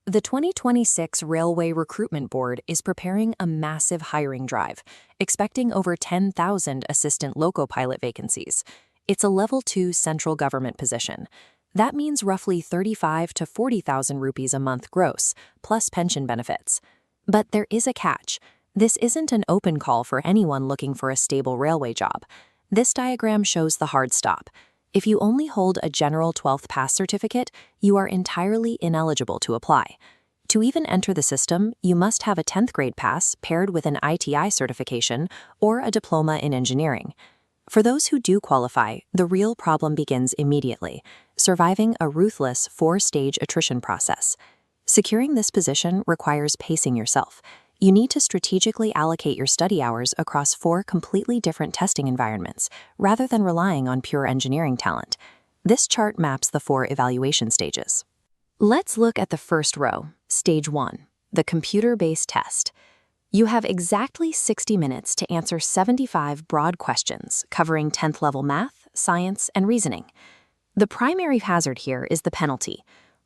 The 2026 Railway Recruitment Board is preparing a massive hiring drive, expecting over 10,000 Assistant Loco Pilot vacancies. It's a Level 2 central government position. That means roughly 35 to 40,000 rupees a month gross, plus pension benefits. But there is a catch. This isn't an open call for anyone looking for a stable railway job. This diagram shows the hard stop. If you only hold a general 12th pass certificate, you are entirely ineligible to apply. To even enter the system, you must have a 10th grade pass paired with an ITI certification or a diploma in engineering. For those who do qualify, the real problem begins immediately, surviving a ruthless 4-stage attrition process. Securing this position requires pacing yourself. You need to strategically allocate your study hours across 4 completely different testing environments, rather than relying on pure engineering talent. This chart maps the 4 evaluation stages. Let's look at the first row, Stage 1, the computer-based test. You have exactly 60 minutes to answer 75 broad questions covering 10th level math, science, and reasoning. The primary hazard here is the penalty.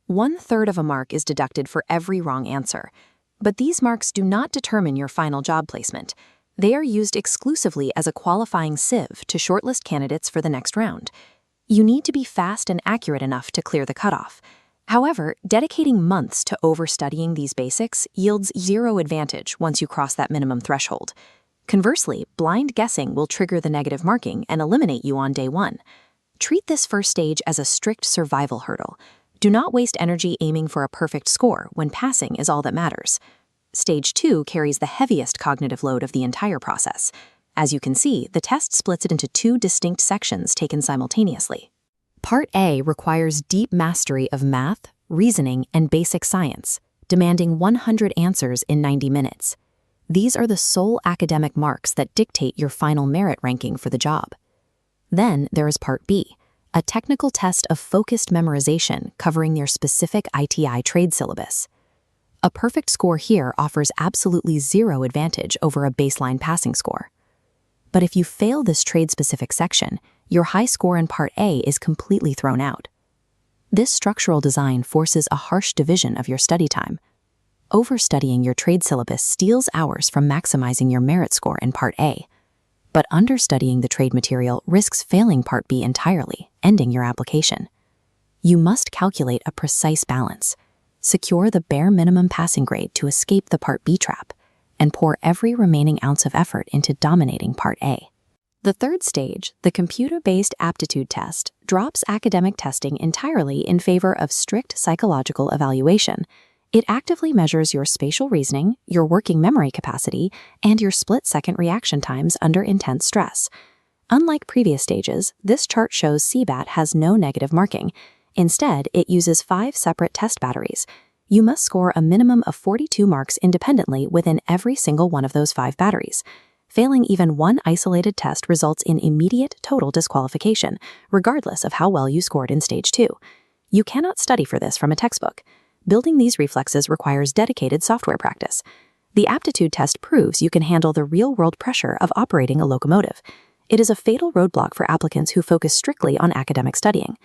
1/3 of a mark is deducted for every wrong answer. But these marks do not determine your final job placement. They are used exclusively as a qualifying sieve to shortlist candidates for the next round. You need to be fast and accurate enough to clear the cutoff. However, dedicating months to overstudying these basics yields zero advantage once you cross that minimum threshold. Conversely, blind guessing will trigger the negative marking and eliminate you on day 1. Treat this first stage as a strict survival hurdle. Do not waste energy aiming for a perfect score when passing is all that matters. Stage 2 carries the heaviest cognitive load of the entire process. As you can see, the test splits it into 2 distinct sections taken simultaneously. Part A requires deep mastery of math, reasoning, and basic science, demanding 100 answers in 90 minutes. These are the sole academic marks that dictate your final merit ranking for the job. Then there is Part B, a technical test of focused memorization covering your specific ITI trade syllabus. A perfect score here offers absolutely zero advantage over a baseline passing score. But if you fail this trade-specific section, your high score in Part A is completely thrown out. This structural design forces a harsh division of your study time. Overstudying your trade syllabus steals hours from maximizing your merit score in Part A. But understudying the trade material risks failing Part B entirely, ending your application. You must calculate a precise balance, secure the bare minimum passing grade to escape the Part B trap, and pour every remaining ounce of effort into dominating Part A. The third stage, the computer-based aptitude test, drops academic testing entirely in favor of strict psychological evaluation. It actively measures your spatial reasoning, your working memory capacity, and your split-second reaction times under intense stress. Unlike previous stages, this chart shows CBAT has no negative marking. Instead, it uses 5 separate test batteries. You must score a minimum of 42 marks independently within every single one of those 5 batteries. Failing even one isolated test results in immediate total disqualification, regardless of how well you scored in Stage 2. You cannot study for this from a textbook. Building these reflexes requires dedicated software practice. The aptitude test proves you can handle the real-world pressure of operating a locomotive. It is a fatal roadblock for applicants who focus strictly on academic studying.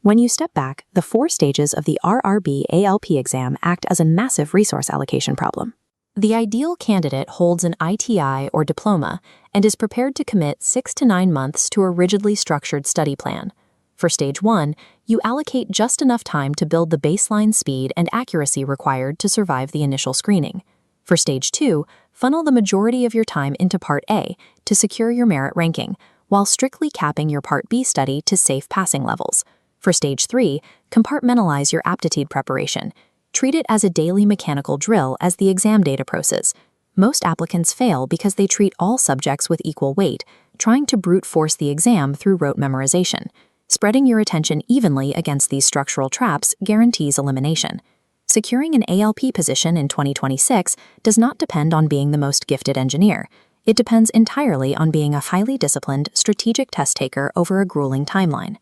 When you step back, the 4 stages of the RRB ALP exam act as a massive resource allocation problem. The ideal candidate holds an ITI or diploma and is prepared to commit 6 to 9 months to a rigidly structured study plan. For Stage 1, you allocate just enough time to build the baseline speed and accuracy required to survive the initial screening. For Stage 2, funnel the majority of your time into Part A to secure your merit ranking, while strictly capping your Part B study to safe passing levels. For Stage 3, compartmentalize your aptitude preparation. Treat it as a daily mechanical drill as the exam date approaches. Most applicants fail because they treat all subjects with equal weight, trying to brute force the exam through rote memorization. Spreading your attention evenly against these structural traps guarantees elimination. Securing an ALP position in 2026 does not depend on being the most gifted engineer. It depends entirely on being a highly disciplined, strategic test taker over a grueling timeline.